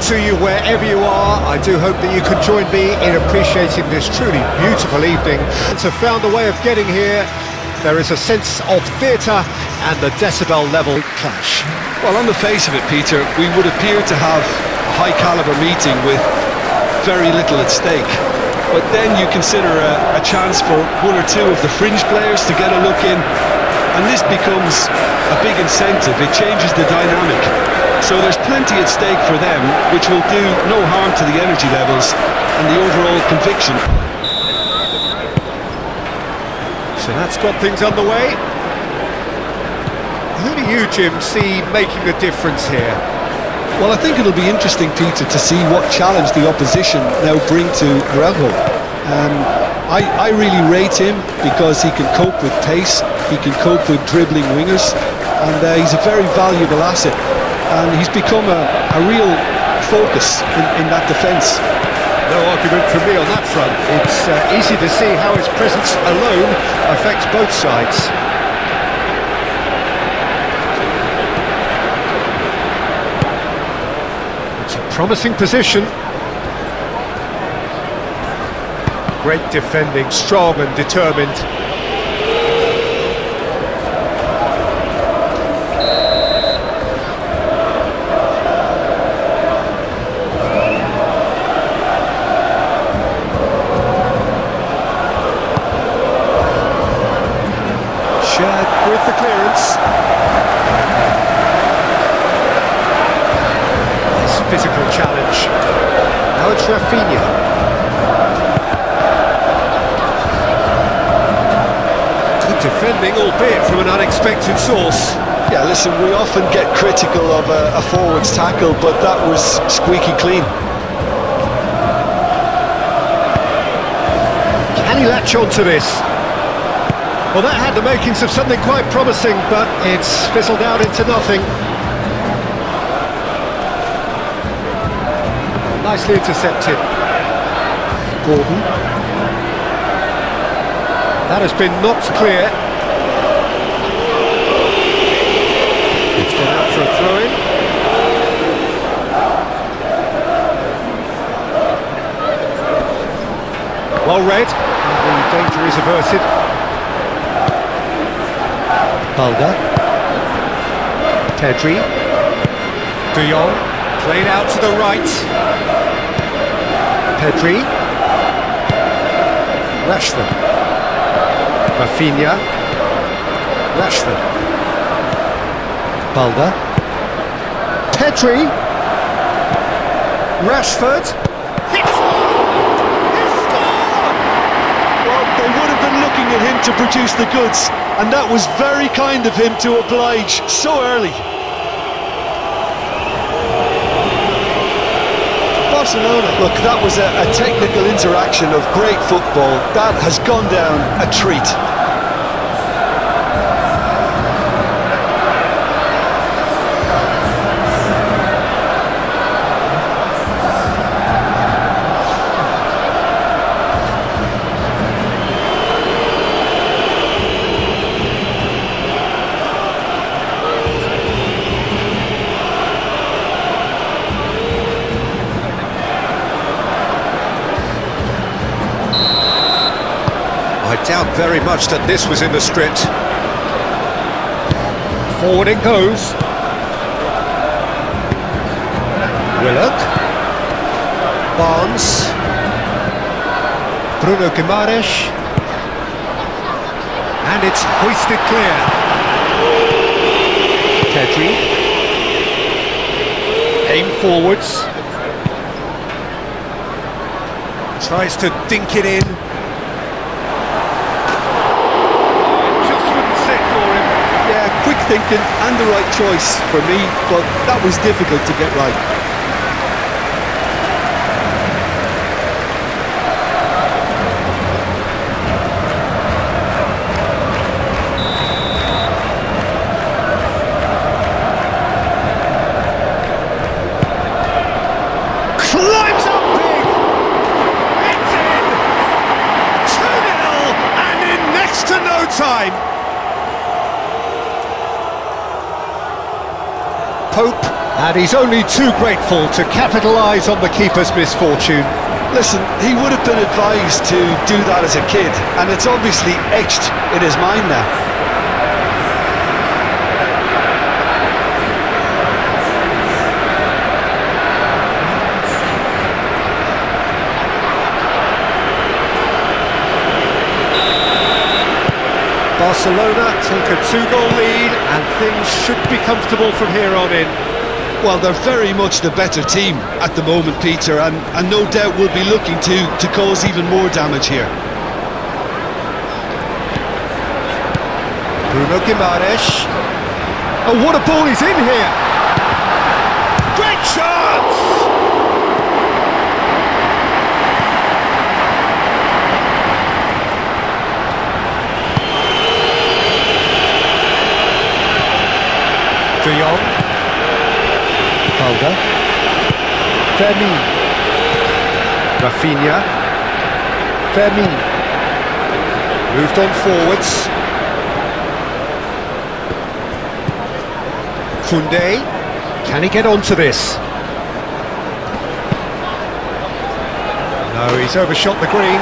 to you wherever you are. I do hope that you can join me in appreciating this truly beautiful evening. To found a way of getting here, there is a sense of theatre and the decibel level clash. Well, on the face of it, Peter, we would appear to have a high-caliber meeting with very little at stake. But then you consider a chance for one or two of the fringe players to get a look in, and this becomes a big incentive. It changes the dynamic. So there's plenty at stake for them, which will do no harm to the energy levels and the overall conviction. So that's got things underway. Who do you, Jim, see making the difference here? Well, I think it'll be interesting, Peter, to see what challenge the opposition now bring to Araujo. I really rate him because he can cope with pace, he can cope with dribbling wingers, and he's a very valuable asset. And he's become a real focus in that defence. No argument from me on that front. It's easy to see how his presence alone affects both sides. It's a promising position. Great defending, strong and determined. With the clearance. Nice physical challenge. Now it's Rafinha. Good defending, albeit from an unexpected source. Yeah, listen, we often get critical of a forward's tackle, but that was squeaky clean. Can he latch on to this? Well, that had the makings of something quite promising, but it's fizzled out into nothing. Nicely intercepted. Gordon. That has been knocked clear. It's gone out for a throw-in. Well read, and the danger is averted. Balda, Pedri, De Jong, played out to the right. Pedri, Rashford, Rafinha, Rashford, Balda, Pedri, Rashford, hits he scored! Well, they would have been looking at him to produce the goods, and that was very kind of him to oblige so early. Barcelona, look, that was a technical interaction of great football. That has gone down a treat. I doubt very much that this was in the script. Forward it goes. Willock. Barnes. Bruno Guimaraes. And it's hoisted clear. Pedri. Aim forwards. Tries to dink it in. Quick thinking and the right choice for me, but that was difficult to get right. Climbs up big! It's in! 2-0 and in next to no time! Pope And he's only too grateful to capitalise on the keeper's misfortune. Listen, he would have been advised to do that as a kid, and it's obviously etched in his mind now. Barcelona take a 2-goal lead, and things should be comfortable from here on in. Well, they're very much the better team at the moment, Peter, and no doubt will be looking to cause even more damage here. Bruno Guimaraes. Oh, what a ball he's in here! Great chance! De Jong. Halder. Fermin. Rafinha. Fermin. Moved on forwards. Koundé. Can he get onto this? No, he's overshot the green.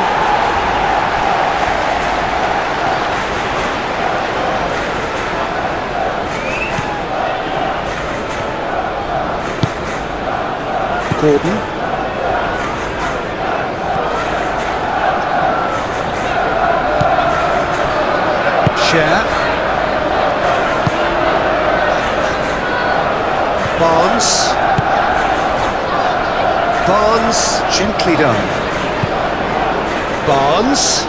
Gordon. Cher. Barnes. Barnes, gently done. Barnes.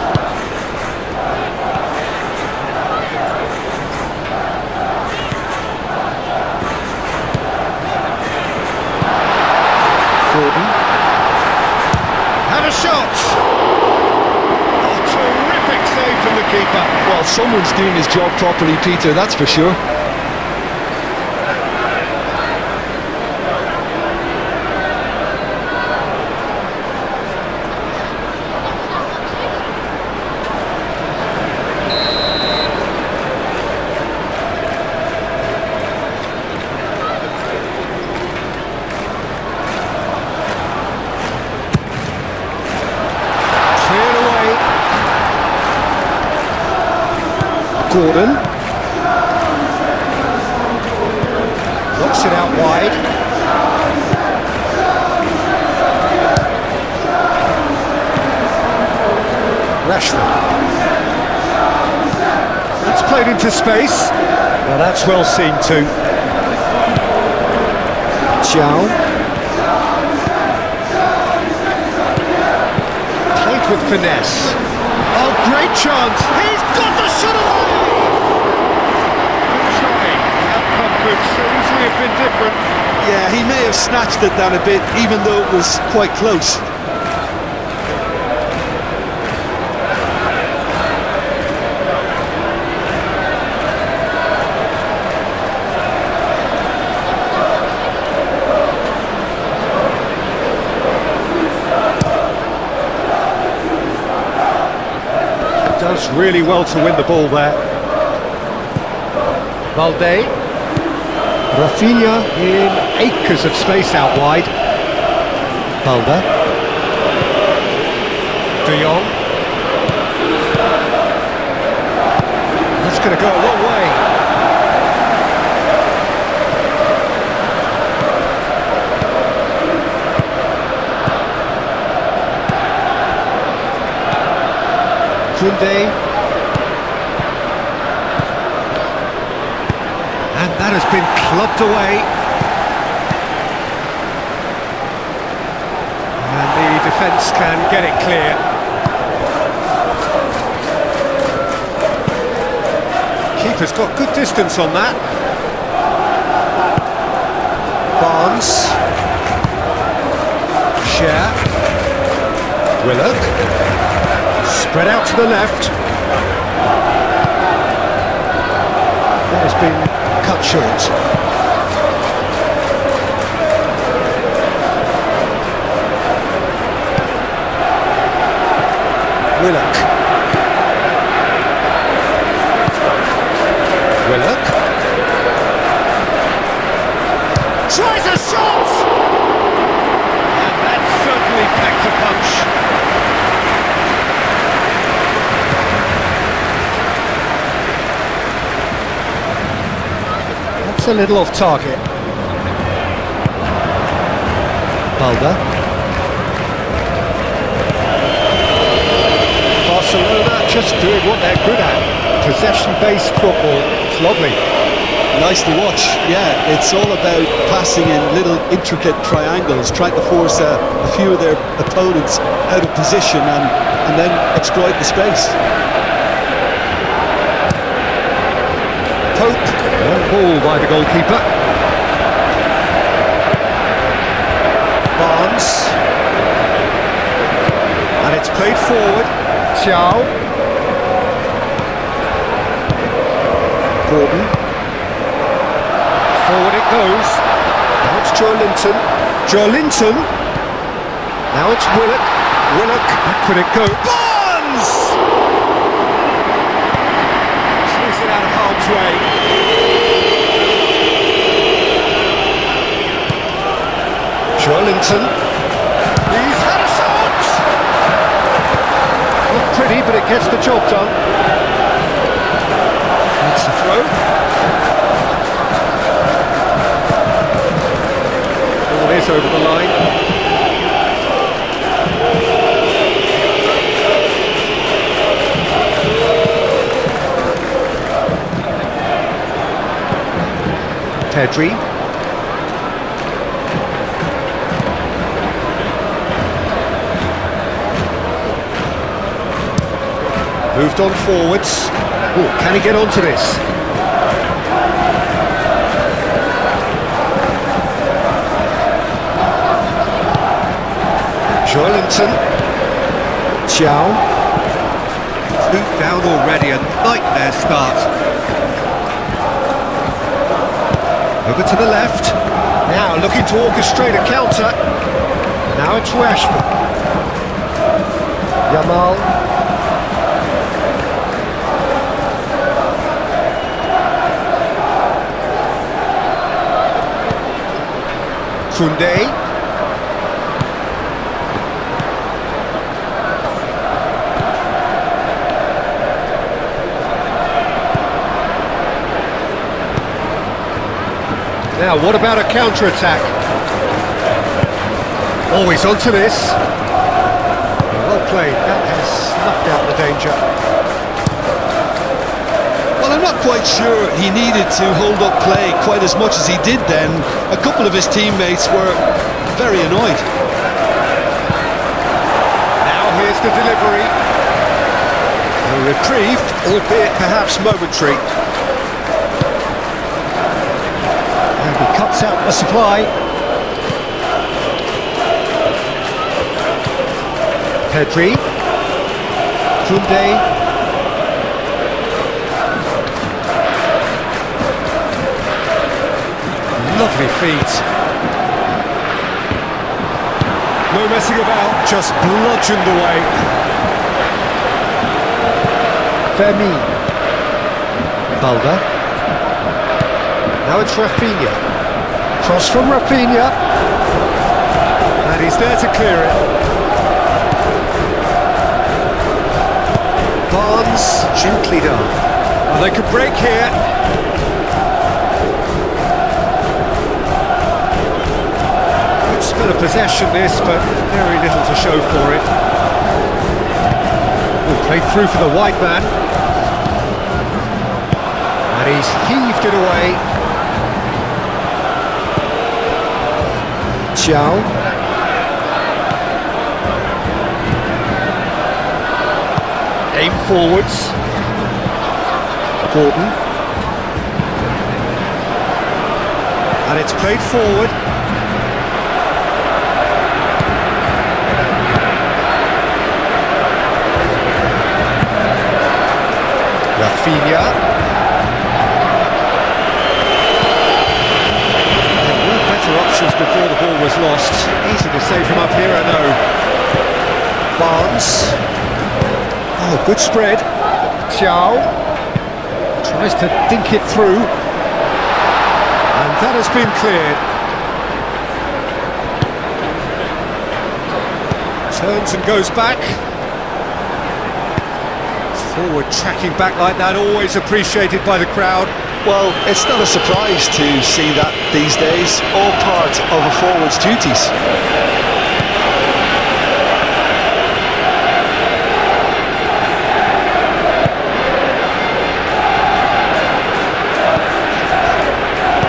Gordon. Had a shot! Oh, terrific save from the keeper. Well, someone's doing his job properly, Peter, that's for sure. Gordon knocks it out wide. Rashford. It's played into space. Now that's well seen too. Zhao. Played with finesse. Oh, great chance! He's got the shot away! Could so easily have been different. Yeah, he may have snatched it down a bit, even though it was quite close. Does really well to win the ball there. Balde. Rafinha in acres of space out wide. Balde. De Jong. That's going to go a long way. Koundé. And that has been clubbed away. And the defence can get it clear. Keeper's got good distance on that. Barnes. Cher. Willock. Spread out to the left. That has been cut short. Willock. Willock. Tries a little off target. Balda. Barcelona just doing what they're good at. Possession-based football. It's lovely. Nice to watch, yeah. It's all about passing in little intricate triangles, trying to force a few of their opponents out of position and then exploit the space. Pope, ball by the goalkeeper. Barnes. And it's played forward. Xiao. Gordon. Forward it goes. Now it's Joelinton. Joelinton. Now it's Willock. Willock. Could it go? Barnes! Squeeze it out of harm's way. Joelinton. He's had a shot! Not pretty, but it gets the job done. It's a throw. Is over the line. Pedri. Moved on forwards. Oh, can he get onto this? Joelinton. Xiao. 2 down already, a nightmare start. Over to the left. Now looking to orchestrate a counter. Now it's Rashford. Yamal. Koundé. Now, what about a counter-attack? Always onto this. Well played, that has snuffed out the danger. Well, I'm not quite sure he needed to hold up play quite as much as he did then. A couple of his teammates were very annoyed. Now here's the delivery. A reprieve, albeit perhaps momentary. He cuts out the supply. Pedri. Koundé. Lovely feet. No messing about, just bludgeoned away. Fermi. Balda. Now it's Rafinha. Cross from Rafinha. And he's there to clear it. Barnes, gently done. Well, they could break here. Good spell of possession this, but very little to show for it. Oh, played through for the wide man. And he's heaved it away. Xiao. Aim forwards. Gordon. And it's played forward. Rafinha. Options before the ball was lost. Easy to save him up here, I know. Barnes. Oh, good spread. Xiao tries to dink it through. And that has been cleared. Turns and goes back. Forward tracking back like that, always appreciated by the crowd. Well, it's not a surprise to see that these days, all part of a forward's duties.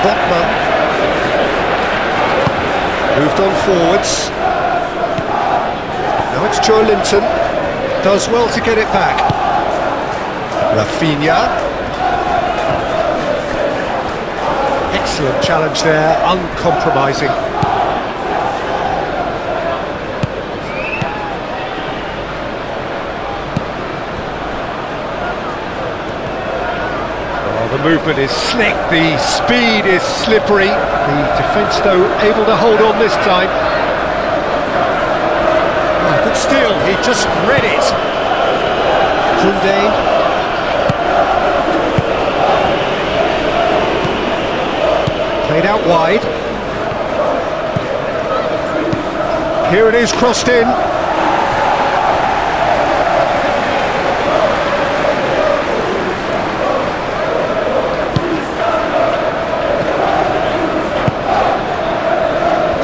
Botman moved on forwards. Now it's Joe Linton. Does well to get it back. Rafinha. Excellent challenge there, uncompromising. Oh, the movement is slick, the speed is slippery. The defence, though, able to hold on this time. Oh, good steal, he just read it. Koundé. Played out wide. Here it is, crossed in.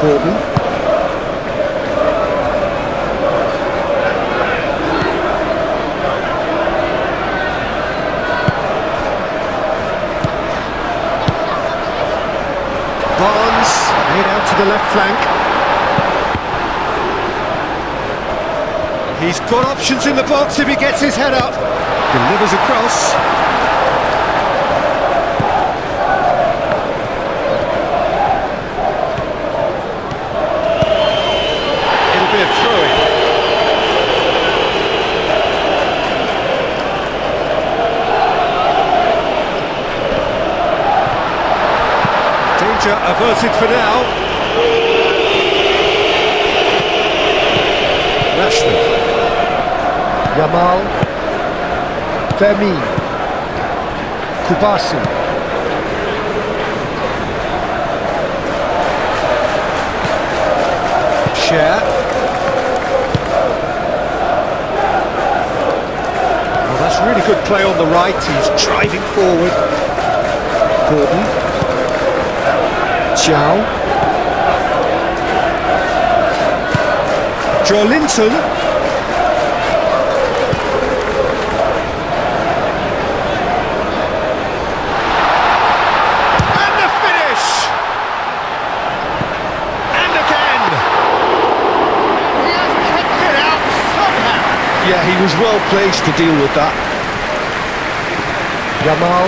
Gordon. Made out to the left flank. He's got options in the box if he gets his head up. Delivers across. It'll be a throw-in. Danger averted for now. Rashford. Yamal. Fermin. Kubasi. Cher. Well, that's really good play on the right. He's driving forward. Gordon. Zhao. Joe Linton. And the finish! And again! He has kept it out somehow! Yeah, he was well placed to deal with that. Yamal.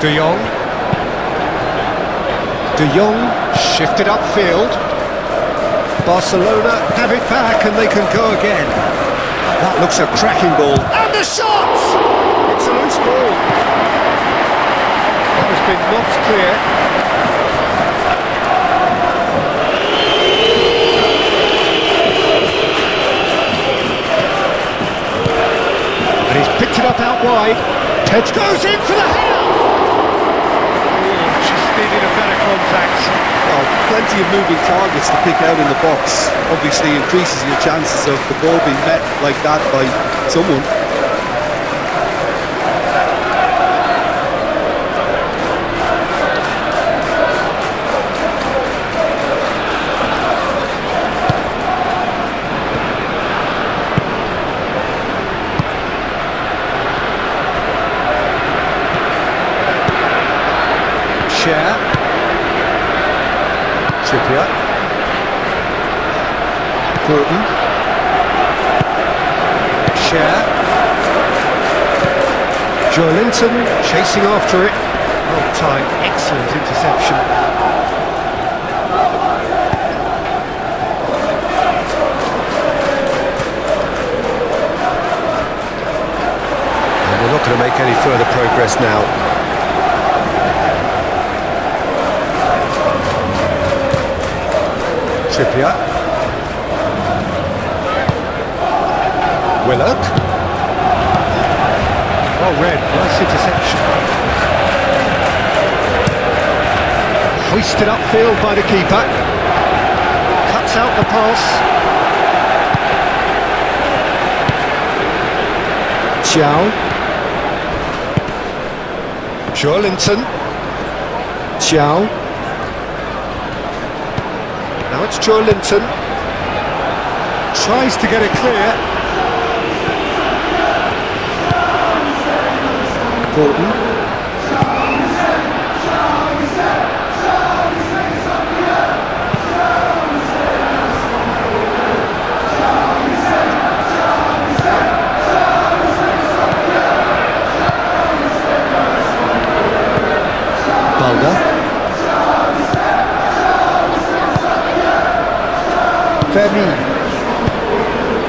De Jong. De Jong shifted upfield. Barcelona have it back and they can go again. That looks a cracking ball. And the shot! It's a loose ball. That has been knocked clear. And he's picked it up out wide. Ted goes in for the header! Needed a better contact. Well, plenty of moving targets to pick out in the box. Obviously increases your chances of the ball being met like that by someone. Cher. Trippier. Gordon. Cher. Joe Linton chasing after it. Well timed, excellent interception. And we're not going to make any further progress now. Trippier. Willock. Well read, nice interception. Hoisted upfield by the keeper. Cuts out the pass. Xiao. Joelinton. Xiao. Now it's Joelinton. Tries to get it clear. Gordon. Fermi.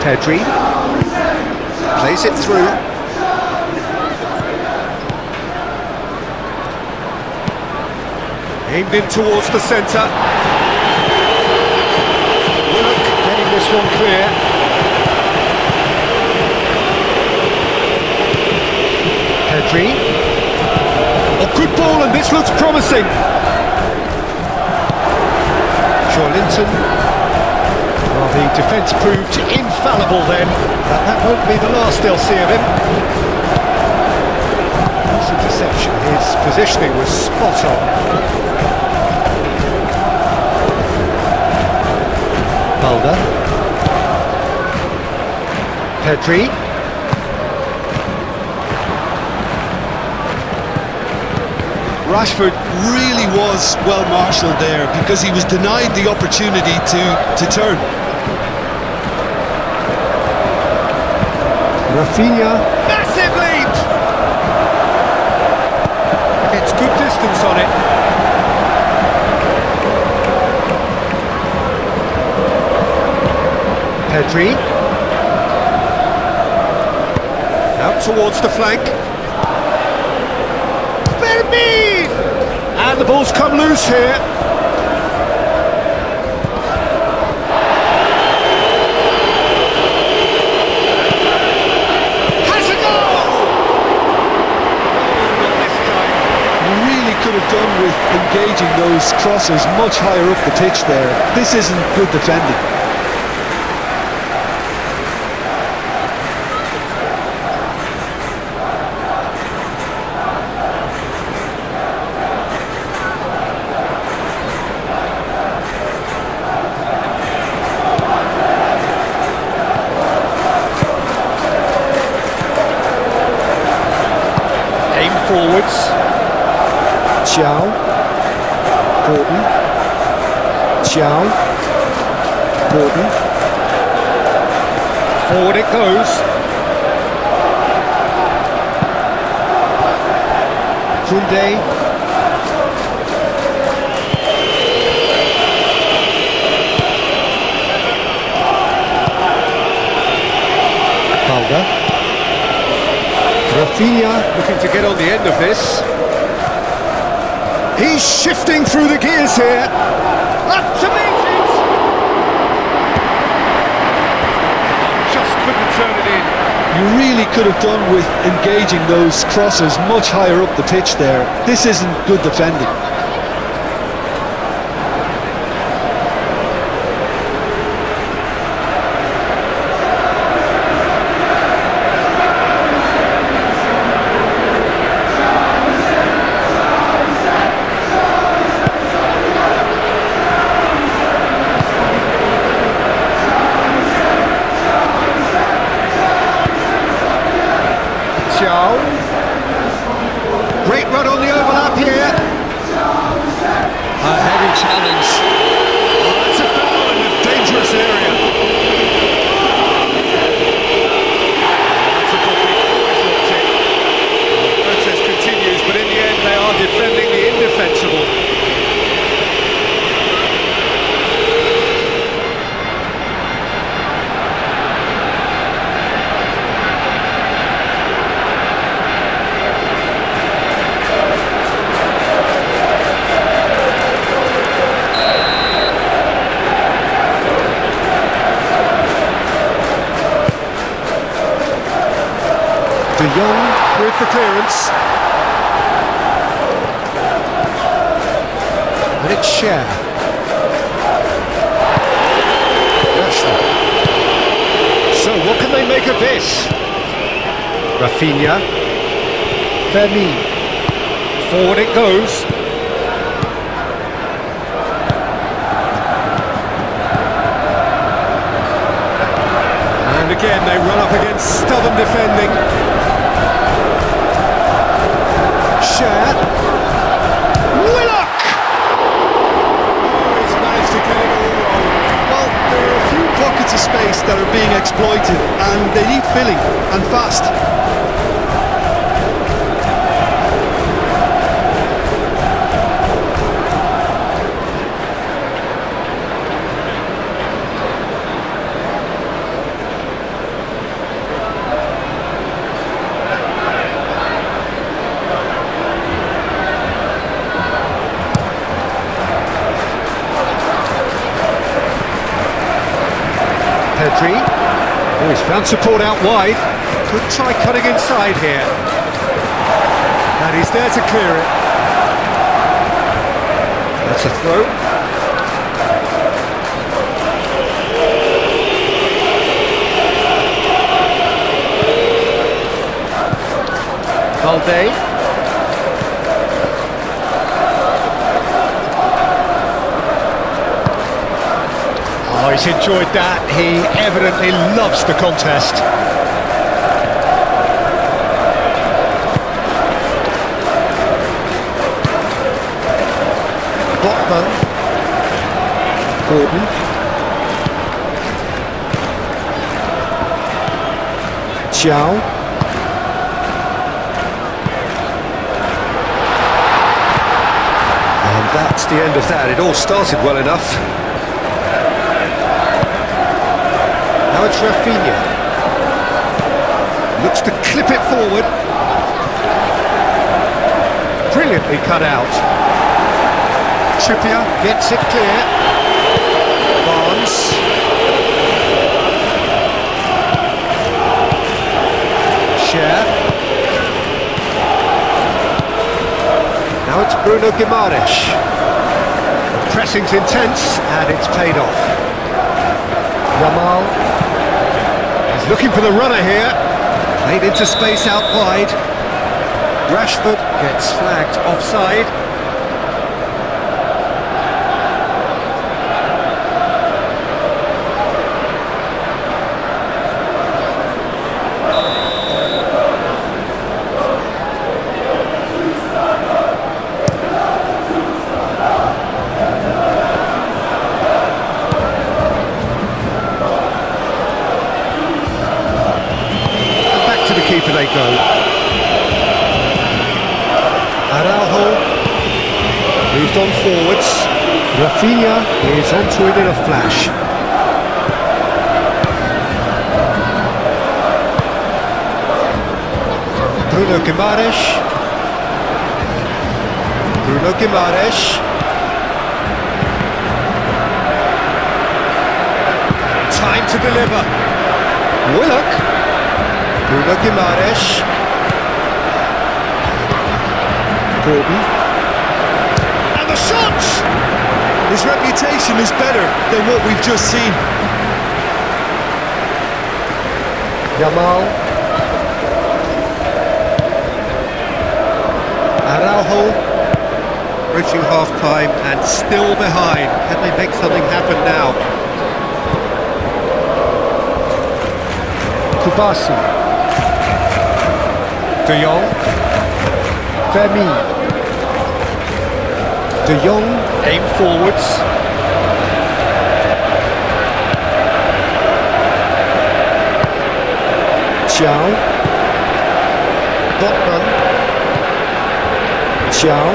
Pedri plays it through. Aimed in towards the centre. Willock getting this one clear. Pedri. Oh, good ball, and this looks promising. Joelinton. Well, the defence proved infallible then, but that won't be the last they'll see of him. That's a deception. His positioning was spot on. Balda. Pedri. Rashford really was well marshalled there because he was denied the opportunity to turn. Rafinha. Massive lead! Gets good distance on it. Pedri. Out towards the flank. Fermi! And the ball's come loose here. Has a goal! Not this time. Really could have done with engaging those crosses much higher up the pitch there. This isn't good defending. Forwards. Xiao. Gordon. Xiao. Gordon. Forward it goes. Koundé. Balda. Rafinha looking to get on the end of this. He's shifting through the gears here. Up to meet it! Just couldn't turn it in. You really could have done with engaging those crosses much higher up the pitch there. This isn't good defending. Great run on the overlap here. A heavy challenge. Oh, that's a foul in a dangerous area. That's a ball we always looked in. The process continues, but in the end they are defending the indefensible. De Jong with the clearance. And it's Cher. So what can they make of this? Rafinha. Fermin. Forward it goes. And again they run up against stubborn defending. Share. Willock! He's managed to get it all wrong. Well, there are a few pockets of space that are being exploited, and they need filling, and fast. Pedri. Oh, he's found support out wide. Could try cutting inside here. And he's there to clear it. That's a throw. Valde. Oh, he's enjoyed that. He evidently loves the contest. Botman. Gordon. Xiao. And that's the end of that. It all started well enough. Now it's Rafinha. Looks to clip it forward. Brilliantly cut out. Trippier gets it clear. Barnes. Share. Now it's Bruno Guimaraes. The pressing's intense and it's paid off. Yamal. He's looking for the runner here. Played into space out wide. Rashford gets flagged offside. Keeper they go. Araujo moved on forwards. Rafinha is onto it in a flash. Bruno Guimaraes. Bruno Guimaraes. Time to deliver. Willock. Bruno Guimaraes. Gordon. And the shot! His reputation is better than what we've just seen. Yamal. Araujo. Reaching half-time and still behind. Can they make something happen now? Kubasi. De Jong. Fermin. De Jong aim forwards. Xiao. Botman. Xiao.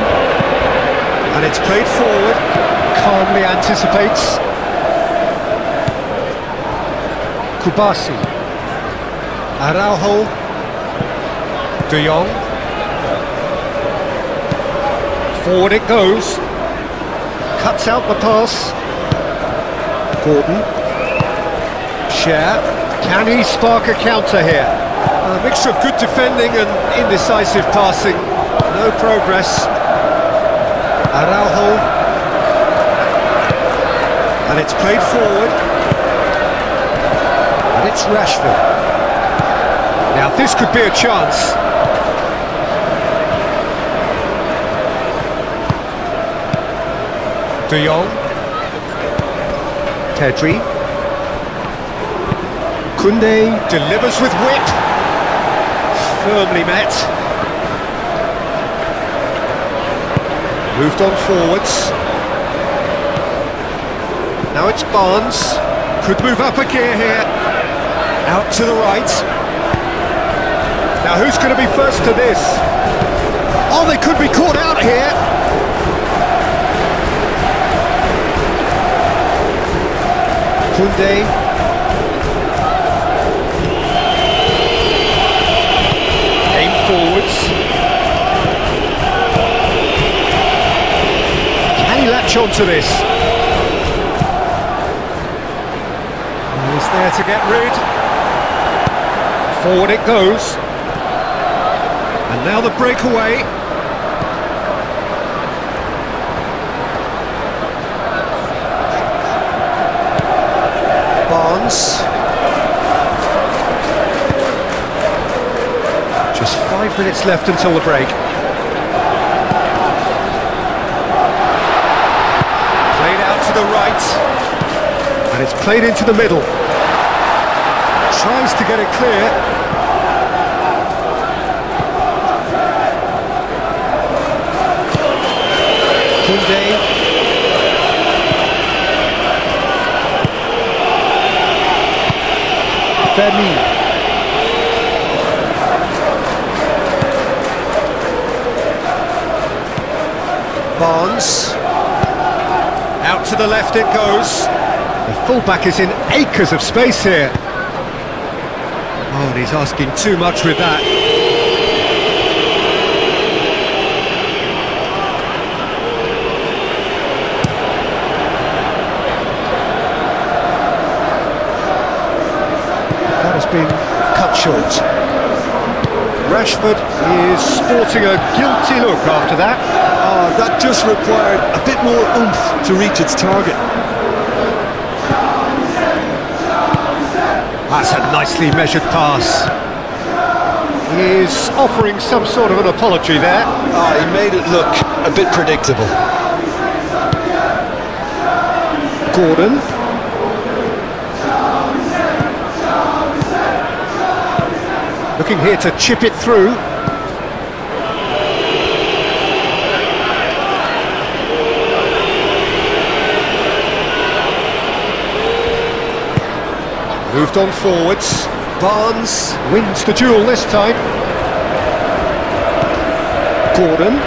And it's played forward. Calmly anticipates. Kubasi. Araujo. De Jong. Forward it goes. Cuts out the pass. Gordon. Share. Can he spark a counter here? A mixture of good defending and indecisive passing. No progress. Araujo. And it's played forward. And it's Rashford. Now this could be a chance. De Jong. Pedri. Koundé delivers with wit. Firmly met. Moved on forwards. Now it's Barnes. Could move up a gear here. Out to the right. Now who's going to be first to this? Oh, they could be caught out here. Koundé. Aim forwards. Can he latch onto this? He's there to get rid. Forward it goes. And now the breakaway. Barnes. Just 5 minutes left until the break. Played out to the right. And it's played into the middle. Tries to get it clear. Koundé. Femi. Barnes. Out to the left it goes. The fullback is in acres of space here. Oh, and he's asking too much with that. That has been cut short. Rashford is sporting a guilty look after that. That just required a bit more oomph to reach its target. That's a nicely measured pass. He is offering some sort of an apology there. He made it look a bit predictable. Gordon. Looking here to chip it through. Moved on forwards. Barnes wins the duel this time. Gordon.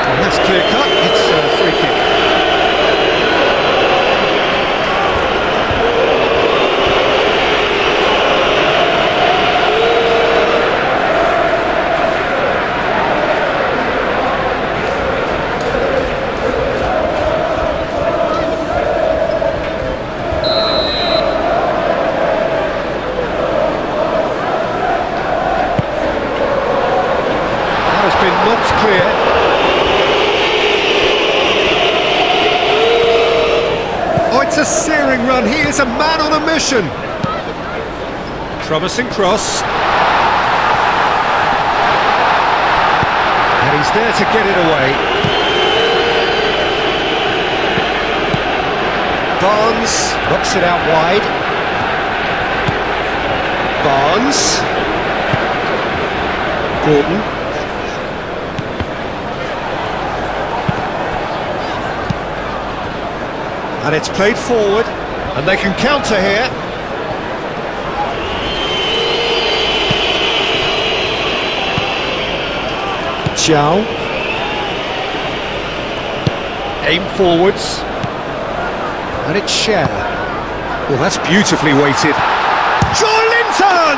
And that's clear cut. It's a free kick. Not clear. Oh, it's a searing run. He is a man on a mission. Promising cross. And he's there to get it away. Barnes knocks it out wide. Barnes. Gordon. And it's played forward, and they can counter here. Chow. Aim forwards. And it's Cher. Well, that's beautifully weighted. Joe Linton!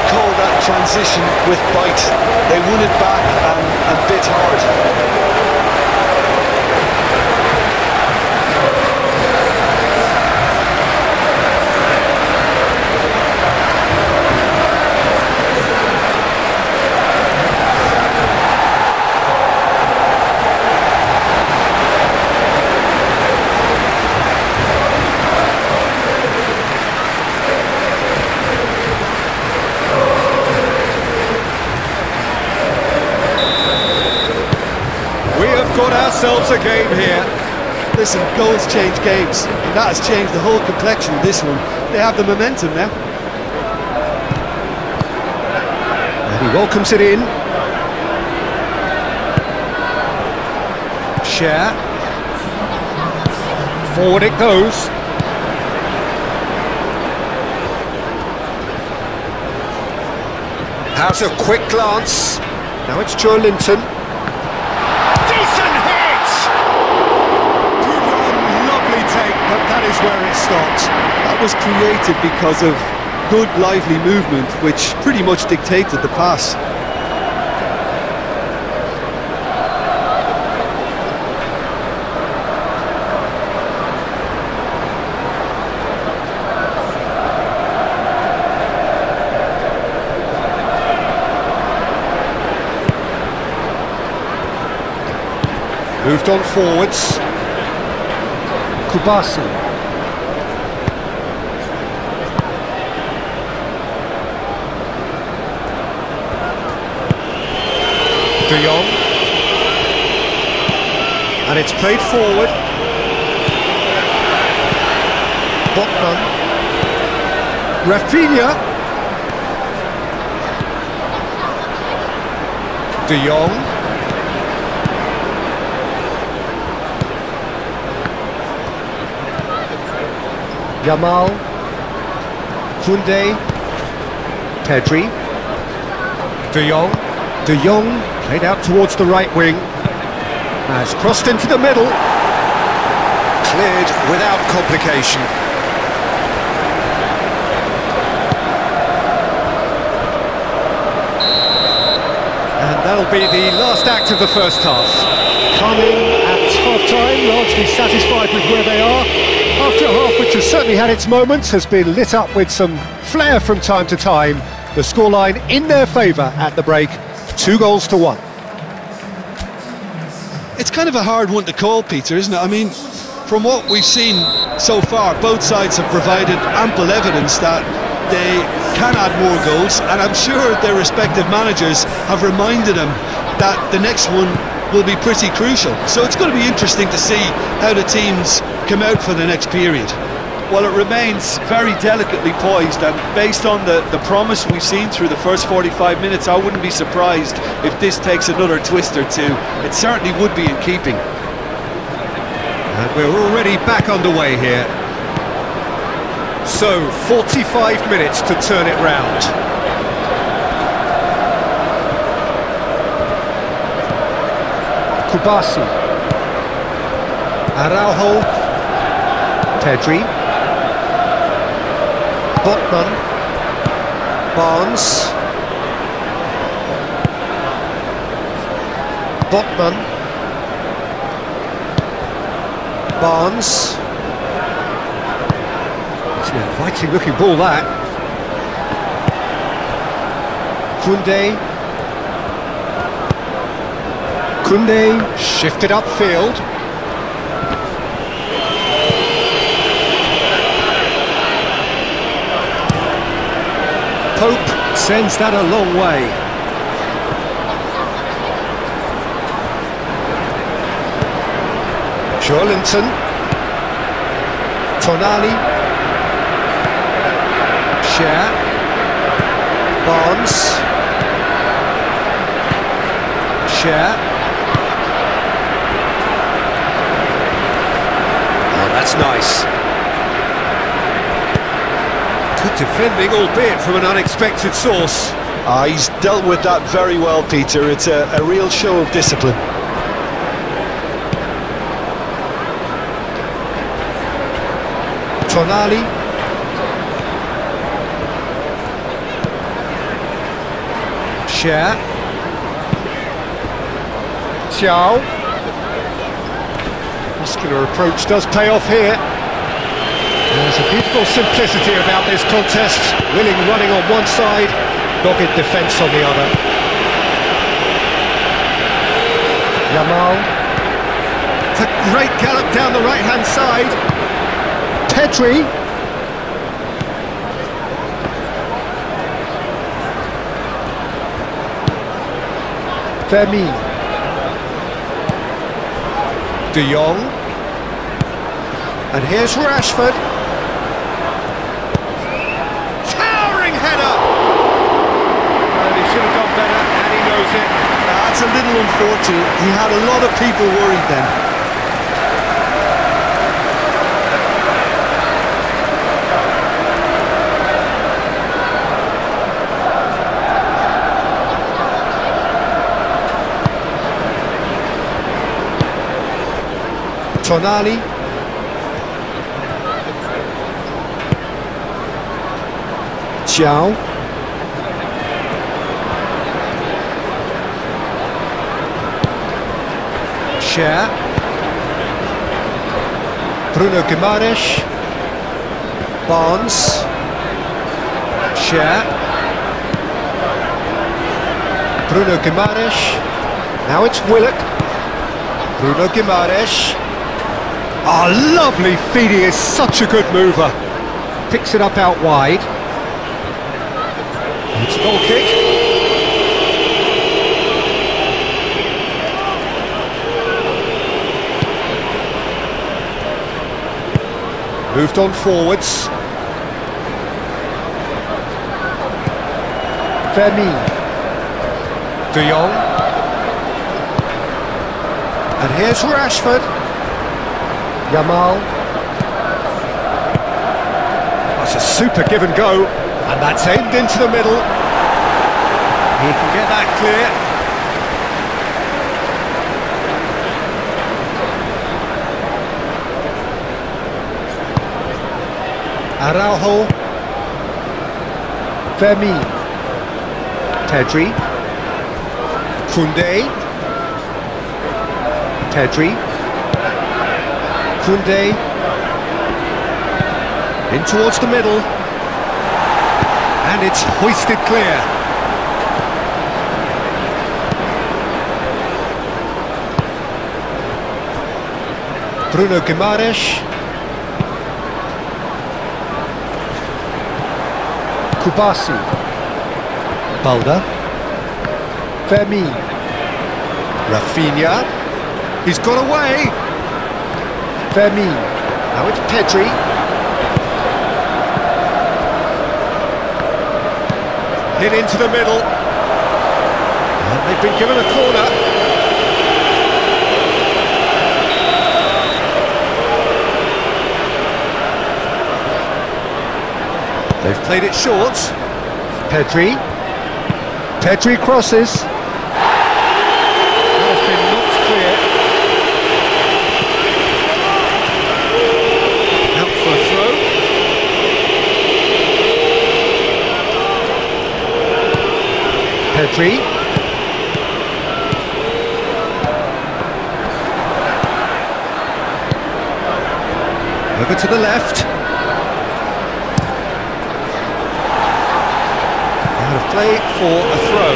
Call that transition with bite. They won it back and bit hard. themselves a game here. Listen, goals change games, and that has changed the whole complexion of this one. They have the momentum now. And he welcomes it in. Share. Forward it goes. Has a quick glance. Now it's Joe Linton. Decent hit! Good run, lovely take, but that is where it stopped. That was created because of good, lively movement, which pretty much dictated the pass. Moved on forwards. Kubasi. De Jong. And it's played forward. Botman. Rafinha. De Jong. Yamal, Koundé, Pedri, De Jong. De Jong played out towards the right wing, has crossed into the middle, cleared without complication. And that'll be the last act of the first half. Coming at half-time, largely satisfied with where they are. After a half which has certainly had its moments, has been lit up with some flair from time to time. The scoreline in their favour at the break, 2-1. It's kind of a hard one to call, Peter, isn't it? I mean, from what we've seen so far, both sides have provided ample evidence that they can add more goals, and I'm sure their respective managers have reminded them that the next one will be pretty crucial. So it's going to be interesting to see how the teams come out for the next period. Well, it remains very delicately poised, and based on the promise we've seen through the first 45 minutes, I wouldn't be surprised if this takes another twist or two. It certainly would be in keeping. And we're already back underway here. So, 45 minutes to turn it round. Kubasi, Araujo, Pedri, Botman, Barnes, Botman, Barnes. It's an inviting looking ball, that. Koundé shifted upfield. Pope sends that a long way. Joelinton. Tonali. Share. Barnes. Share. That's nice. Good defending, albeit from an unexpected source. He's dealt with that very well, Peter. It's a real show of discipline. Tonali. Share. Xiao. Muscular approach does pay off here. There's a beautiful simplicity about this contest. Willing running on one side, dogged defence on the other. Yamal. It's a great gallop down the right-hand side. Pedri. Vermeer. De Jong. And here's Rashford. Towering header! And he should have done better, and he knows it. That's a little unfortunate. He had a lot of people worried then. Tonali. Xiao. Cher. Bruno Guimaraes. Barnes. Cher. Bruno Guimaraes. Now it's Willock. Bruno Guimaraes. Oh, lovely feed, he is such a good mover. Picks it up out wide. It's a goal kick. Moved on forwards. Vermeer. De Jong. And here's Rashford. Yamal. That's a super give and go, and that's aimed into the middle. He can get that clear. Araujo. Vermeer. Pedri. Koundé. Pedri. Koundé in towards the middle, and it's hoisted clear. Bruno Guimaraes. Kubasi. Balda. Vermeer. Rafinha. He's got away. Vermeer. Now it's Pedri. Hit into the middle. And they've been given a corner. They've played it short. Pedri. Pedri crosses. That has been knocked clear. Out for a throw. Pedri. Over to the left. Out of play for a throw.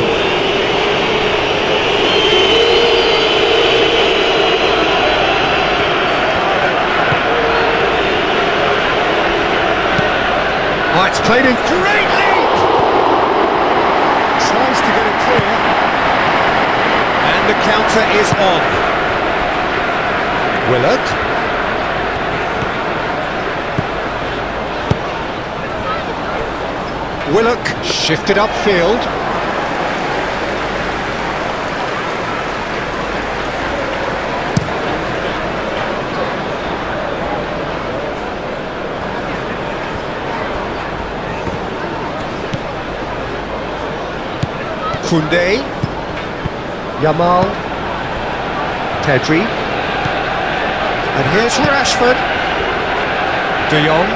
Oh, it's played in great lead! Tries to get it clear. And the counter is on. Willock. Willock shifted upfield. Koundé. Yamal. Pedri. And here's Rashford. De Jong.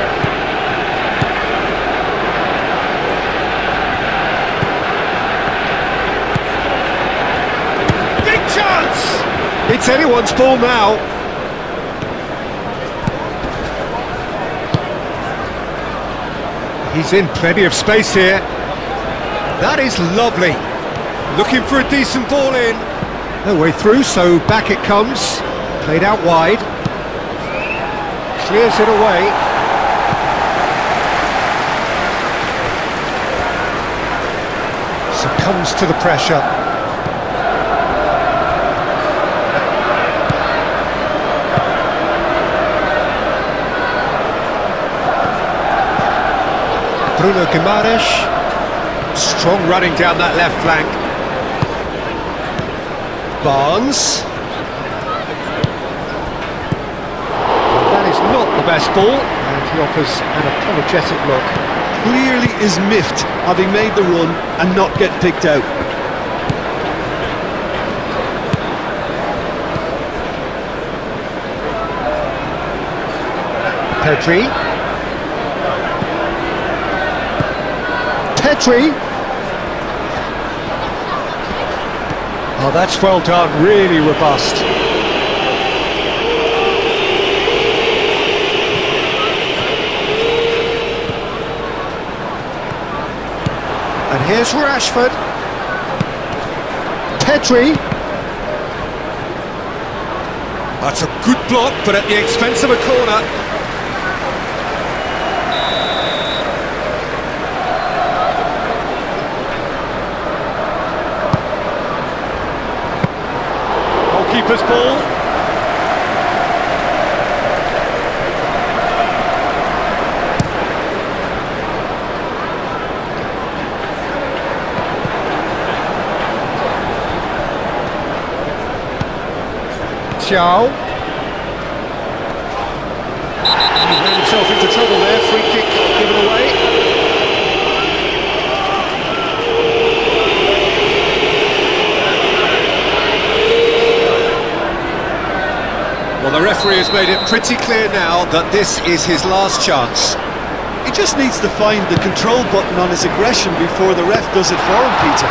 It's anyone's ball now. He's in plenty of space here. That is lovely. Looking for a decent ball in. No way through, so back it comes. Played out wide. Clears it away. Succumbs to the pressure. Bruno Guimaraes. Strong running down that left flank. Barnes. That is not the best ball, and he offers an apologetic look. Clearly is miffed, having made the run and not get picked out. Pedri. Oh, that's well done, really robust. And here's Rashford. Pedri. That's a good block, but at the expense of a corner. Keeper's ball. Thiaw. He ran himself into trouble there. Free kick given away. Well, the referee has made it pretty clear now that this is his last chance. He just needs to find the control button on his aggression before the ref does it for him, Peter.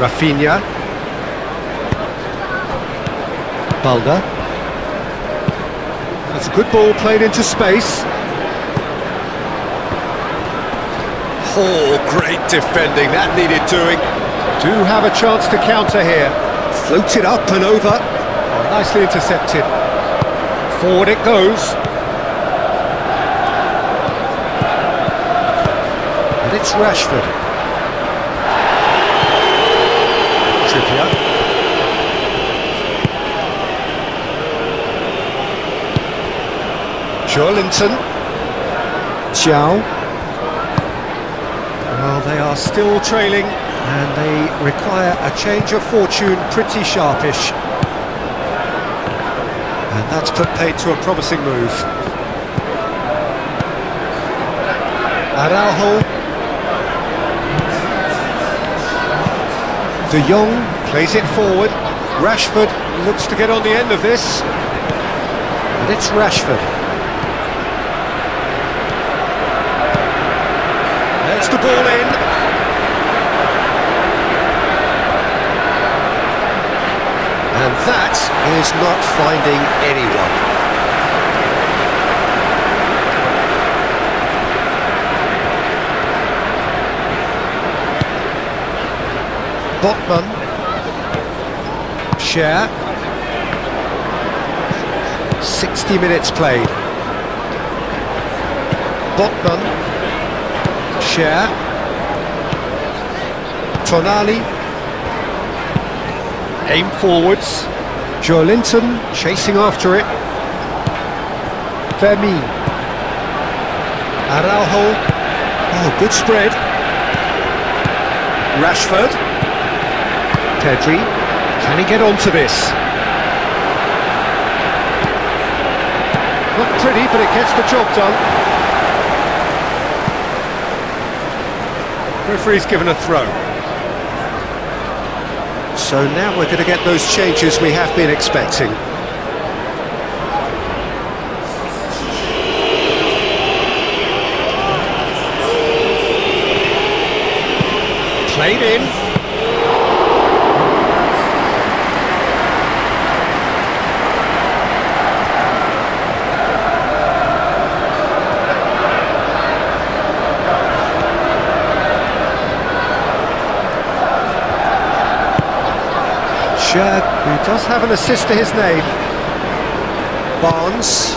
Rafinha. Balda. That's a good ball played into space. Oh, great defending, that needed doing. Do have a chance to counter here. Floated up and over. Oh, nicely intercepted. Forward it goes. And it's Rashford. Trippier. Joelinton. Thiaw. Well, they are still trailing, and they require a change of fortune pretty sharpish. And that's put paid to a promising move. Araujo. De Jong plays it forward. Rashford looks to get on the end of this. And it's Rashford. There's the ball in. And that is not finding anyone. Botman. Share. 60 minutes played. Botman. Share. Tonali. Aim forwards. Joelinton chasing after it. Vermeer. Araujo. Oh, good spread. Rashford. Pedri. Can he get onto this? Not pretty, but it gets the job done. Referee's given a throw. So now we're going to get those changes we have been expecting. Played in. Who does have an assist to his name. Barnes.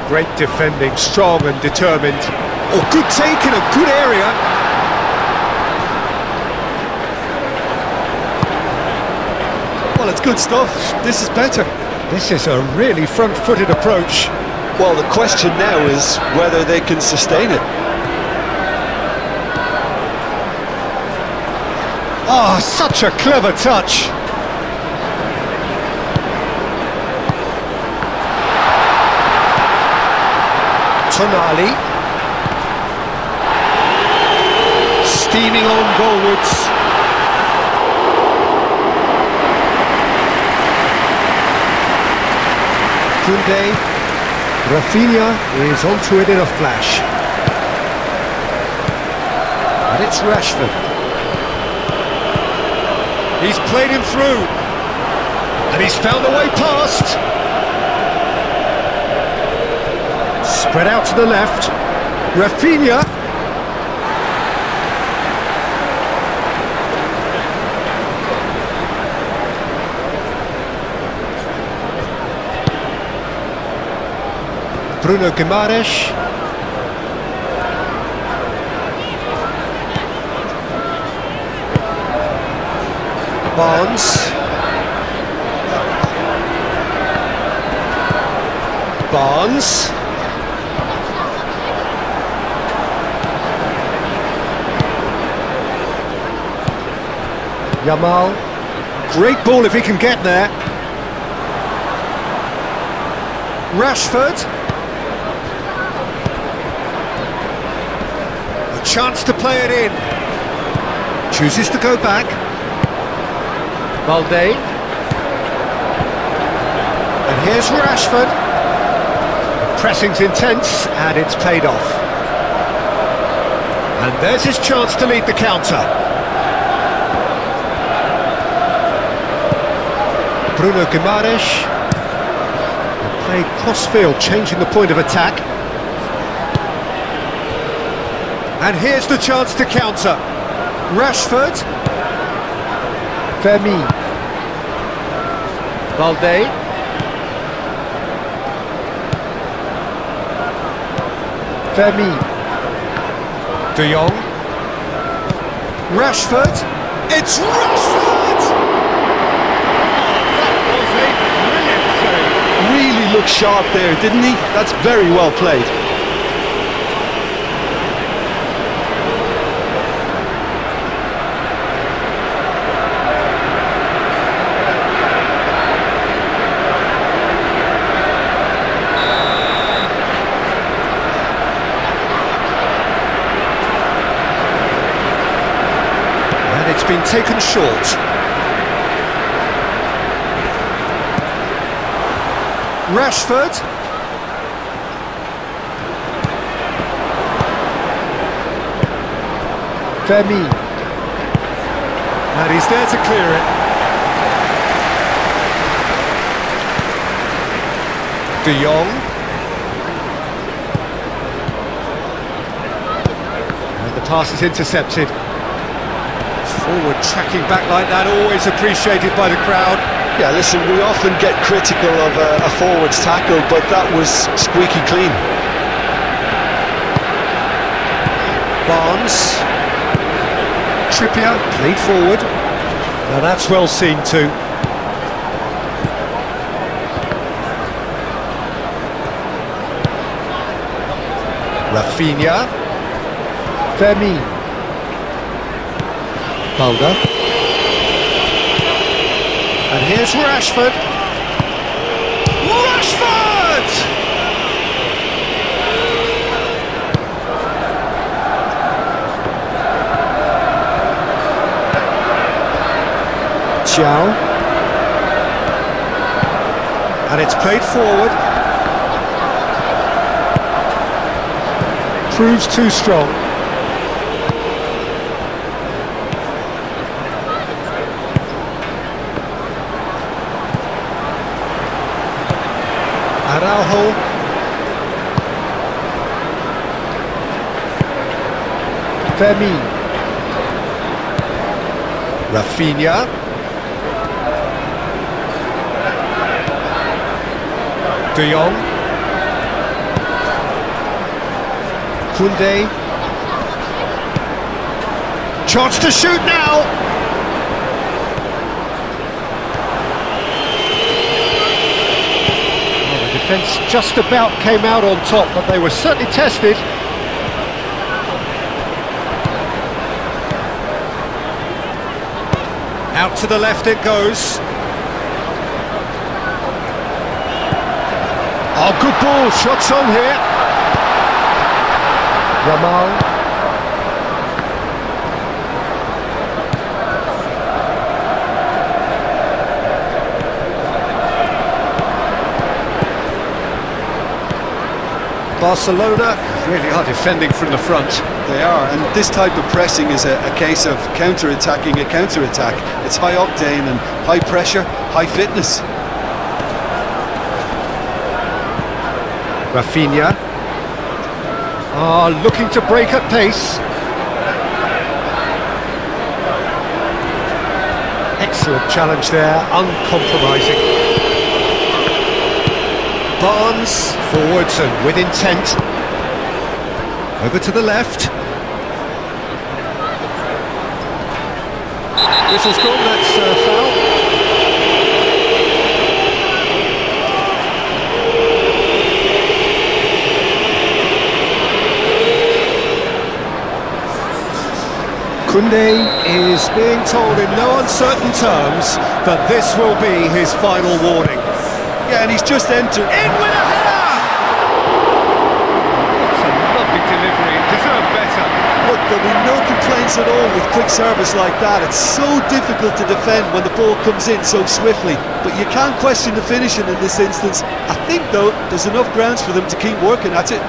Great defending, strong and determined. Oh, good take in a good area. it's good stuff. This is better. This is a really front-footed approach. Well, the question now is whether they can sustain it. Oh, such a clever touch. Tonali. Steaming on goalwards. Koundé. Rafinha is onto it in a flash. And it's Rashford. He's played him through. And he's found a way past. Spread out to the left. Rafinha. Bruno Guimaraes. Barnes. Barnes. Yamal. Great ball if he can get there. Rashford. A chance to play it in. Chooses to go back. Balde. And here's Rashford. The pressing's intense and it's paid off. And there's his chance to lead the counter. Bruno Guimaraes. Played cross-field, changing the point of attack. And here's the chance to counter. Rashford. Fermi. Balde. Fermi. De Jong. Rashford. It's Rashford! That was a brilliant save. Really looked sharp there, didn't he? That's very well played. It's been taken short. Rashford. Fermi. And he's there to clear it. De Jong. And the pass is intercepted. Forward tracking back like that, always appreciated by the crowd. Yeah, listen, we often get critical of a forward's tackle, but that was squeaky clean. Barnes. Trippier, played forward. Now that's well seen too. Rafinha. Fermi. Balde. And here's Rashford. Rashford! Thiaw. And it's played forward. Proves too strong. Araujo. Fermi. Rafinha. De Jong. Koundé. Chance to shoot now. Defence just about came out on top, but they were certainly tested. Out to the left it goes. Oh, good ball, shots on here. Ramal. Barcelona really are defending from the front. They are, and this type of pressing is a case of counter-attacking a counter-attack. It's high octane and high pressure, high fitness. Rafinha. Looking to break at pace. Excellent challenge there, uncompromising. Barnes, forwards and with intent. Over to the left. Whistle's gone, that's foul. Koundé is being told in no uncertain terms that this will be his final warning. Yeah, and he's just entered. In with a header! That's a lovely delivery, deserved better. Look, there'll be no complaints at all with quick service like that. It's so difficult to defend when the ball comes in so swiftly. But you can't question the finishing in this instance. I think, though, there's enough grounds for them to keep working at it.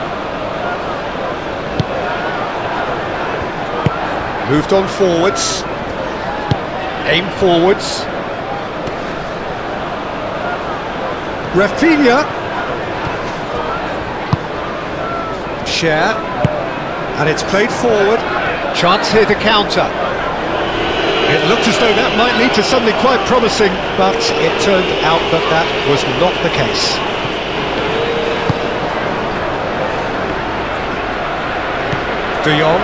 Moved on forwards. Aim forwards. Rafinha. Share. And it's played forward. Chance here to counter. It looked as though that might lead to something quite promising, but it turned out that that was not the case. De Jong.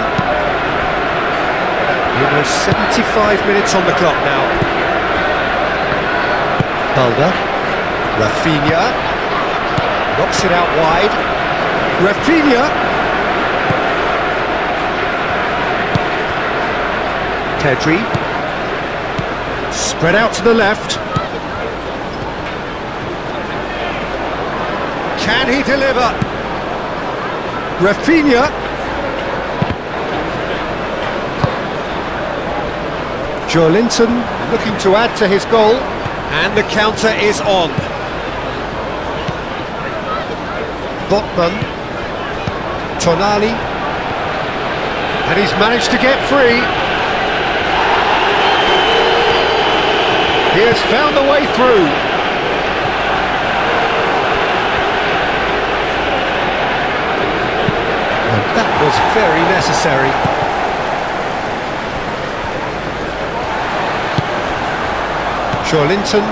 Almost 75 minutes on the clock now. Balda. Rafinha. Knocks it out wide. Rafinha. Pedri. Spread out to the left. Can he deliver? Rafinha. Joelinton looking to add to his goal, and the counter is on. Botman, Tonali, and he's managed to get free. He has found a way through. And that was very necessary. Joelinton.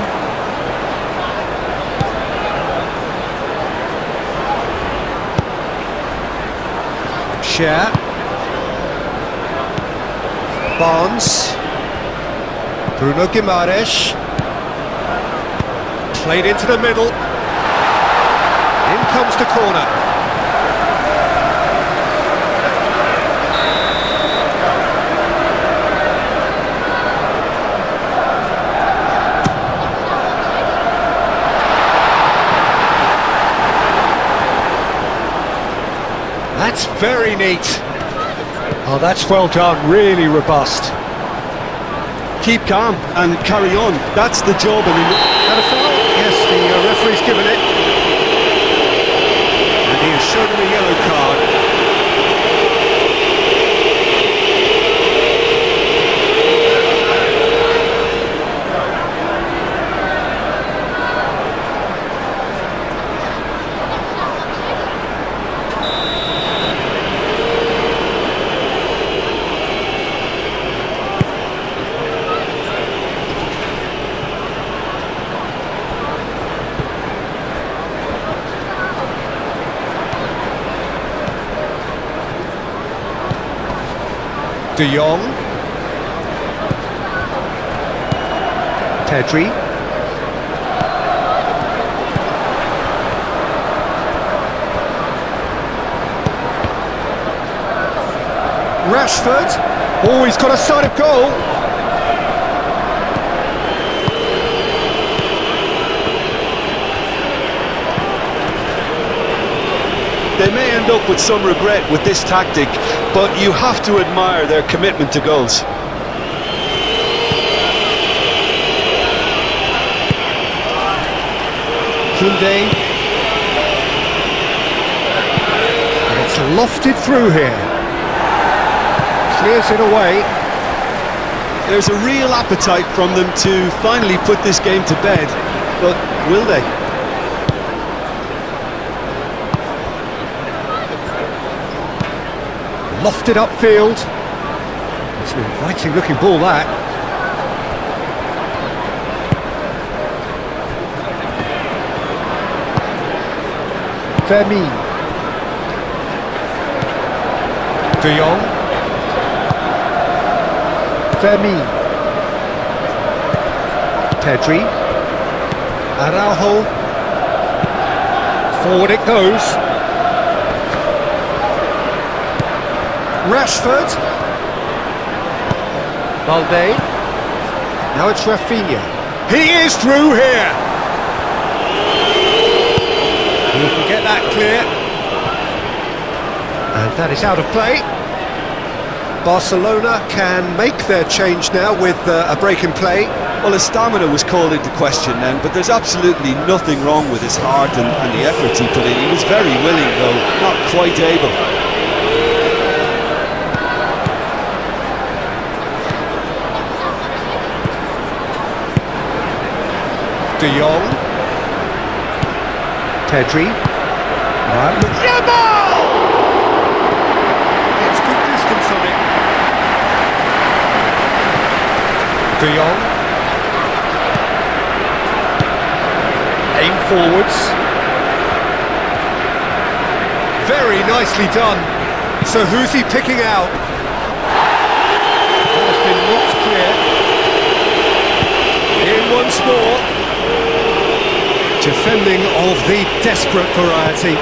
Share. Barnes. Bruno Guimaraes. Played into the middle. In comes the corner. That's very neat. Oh, that's well done, really robust. Keep calm and carry on. That's the job. And a foul? Yes, the referee's given it. And he has shown him a yellow card. De Jong. Pedri. Rashford. Oh, he's got a sight of goal. They may end up with some regret with this tactic, but you have to admire their commitment to goals. Koundé. And it's lofted through here. Clears it away. There's a real appetite from them to finally put this game to bed, but will they? Lofted upfield. It's an inviting looking ball, that. Vermeer. De Jong. Vermeer. Pedri. Araujo. Forward it goes. Rashford. Balde. Now it's Rafinha. He is through here. He can get that clear. And that is out of play. Barcelona can make their change now with a break in play. Well, his stamina was called into question then, but there's absolutely nothing wrong with his heart and the efforts he put in. He was very willing, though, not quite able. De Jong. Pedri. It's good distance on it. De Jong. Aim forwards. Very nicely done. So who's he picking out? That has been knocked clear. In once more. Defending of the desperate variety.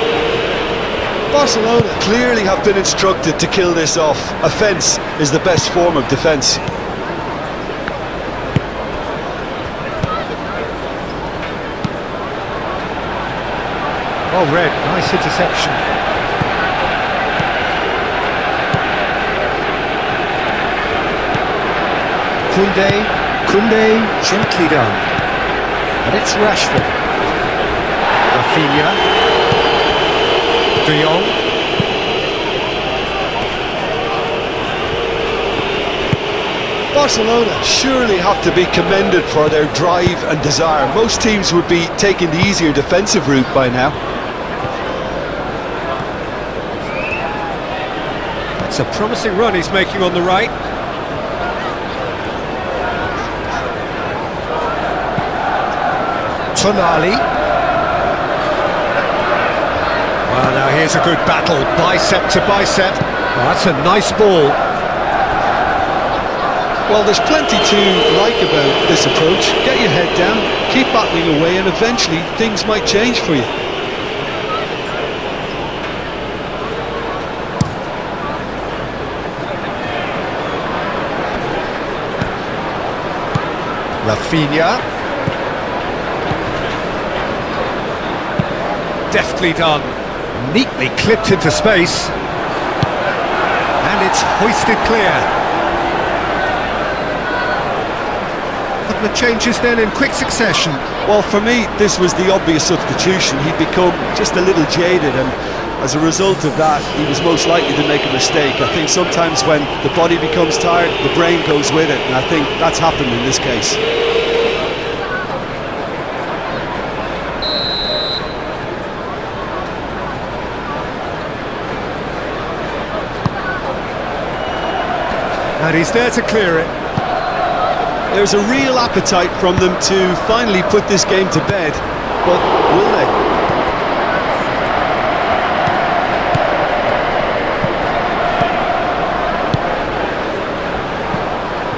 Barcelona clearly have been instructed to kill this off. Offence is the best form of defence. Well read, nice interception. Koundé, gently done. And it's Rashford. Rafinha. De Jong. Barcelona surely have to be commended for their drive and desire. Most teams would be taking the easier defensive route by now. It's a promising run he's making on the right. Tonali. Well, now here's a good battle, bicep to bicep. Oh, that's a nice ball. Well, there's plenty to like about this approach. Get your head down, keep battling away, and eventually things might change for you. Rafinha. Deftly done. Neatly clipped into space. And it's hoisted clear. Couple of changes then in quick succession. Well, for me, this was the obvious substitution. He'd become just a little jaded, and as a result of that, he was most likely to make a mistake. I think sometimes when the body becomes tired, the brain goes with it, and I think that's happened in this case. And he's there to clear it. There's a real appetite from them to finally put this game to bed, but will they?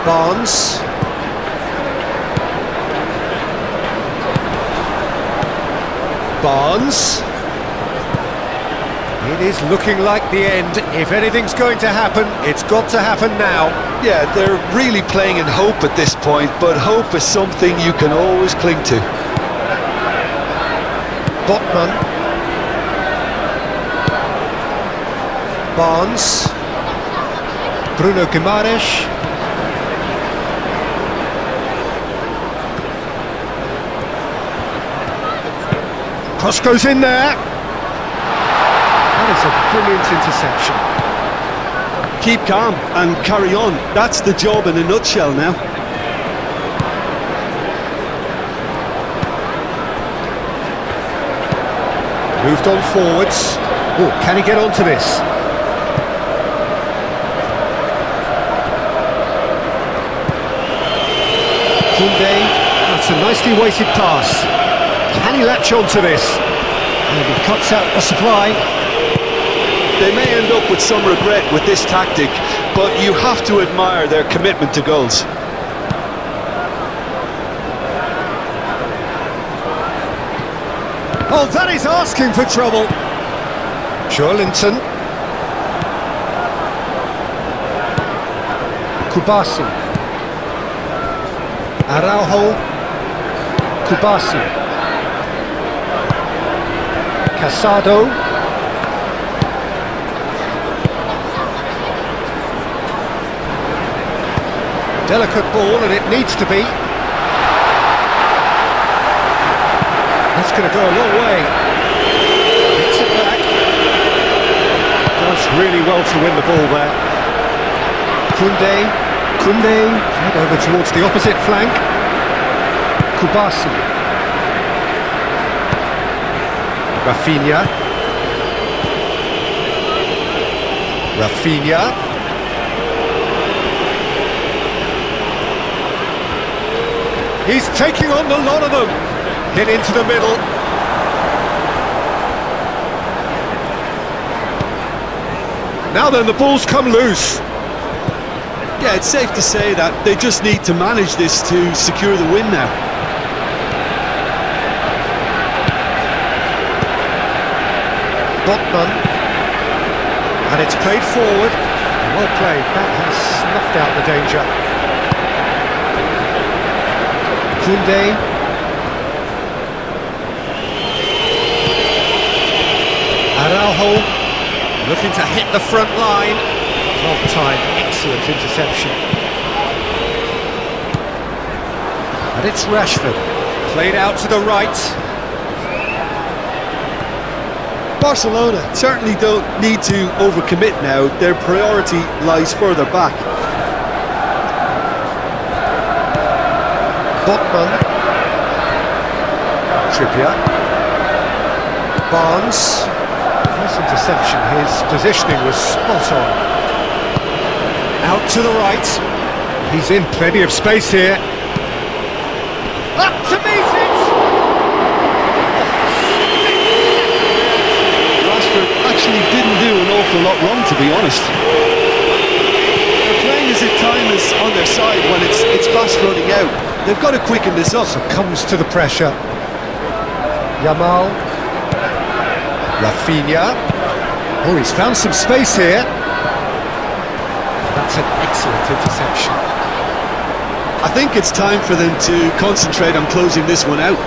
Barnes. It is looking like the end. If anything's going to happen, it's got to happen now. Yeah, they're really playing in hope at this point, but hope is something you can always cling to. Botman. Barnes. Bruno Guimaraes. Cross goes in there. That is a brilliant interception. Keep calm and carry on. That's the job in a nutshell now. Moved on forwards. Oh, can he get onto this? Koundé. That's a nicely weighted pass. Can he latch onto this? And he cuts out the supply. They may end up with some regret with this tactic, but you have to admire their commitment to goals. Oh, that is asking for trouble. Joelinton. Kubasi. Araujo. Kubasi. Casado. Delicate ball, and it needs to be. That's going to go a long way. Hits it back. Does really well to win the ball there. Koundé head over towards the opposite flank. Kubasi. Rafinha. He's taking on the lot of them. Hit into the middle. Now then, the ball's come loose. Yeah, it's safe to say that they just need to manage this to secure the win now. Botman. And it's played forward. Well played. That has snuffed out the danger. Koundé. Araujo. Looking to hit the front line. Long time. Excellent interception. And it's Rashford. Played out to the right. Barcelona certainly don't need to overcommit now. Their priority lies further back. Botman. Trippier. Barnes. Nice interception. His positioning was spot on. Out to the right. He's in plenty of space here. Up to meet it! Actually didn't do an awful lot wrong, to be honest. They're playing as if time is on their side when it's fast running out. They've got to quicken this up. Succumbs to the pressure. Yamal. Rafinha. Oh, he's found some space here. That's an excellent interception. I think it's time for them to concentrate on closing this one out.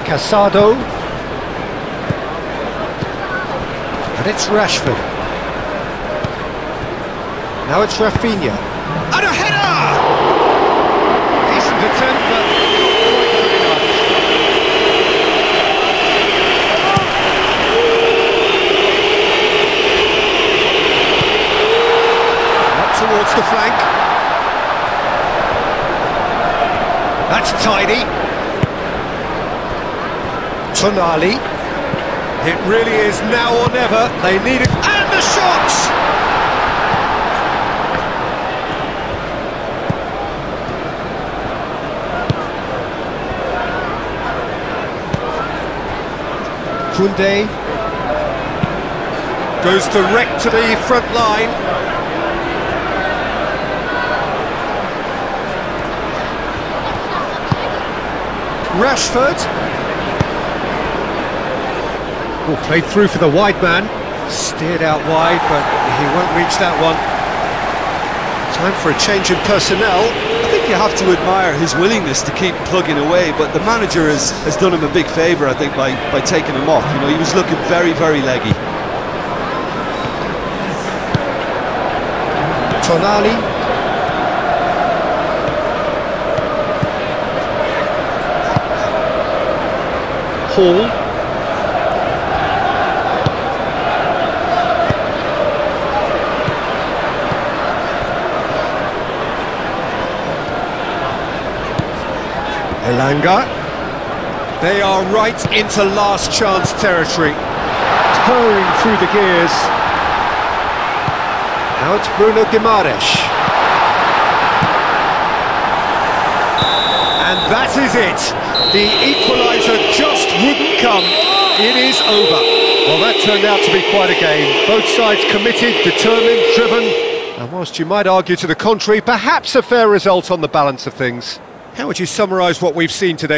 Casado. And it's Rashford. Now it's Rafinha. And a header! Decent attempt, but not quite good enough. Up towards the flank. That's tidy. Tonali. It really is now or never. They need it. And the shots! Koundé. Goes direct to the front line. Rashford. Oh, played through for the wide man. Steered out wide, but he won't reach that one. Time for a change in personnel. I think you have to admire his willingness to keep plugging away, but the manager has done him a big favour, I think, by taking him off. You know, he was looking very, very leggy. Tonali. Hall. Elanga. They are right into last chance territory, towing through the gears. Now it's Bruno Guimaraes. And that is it. The equaliser just wouldn't come. It is over. Well, that turned out to be quite a game. Both sides committed, determined, driven. And whilst you might argue to the contrary, perhaps a fair result on the balance of things. How would you summarise what we've seen today?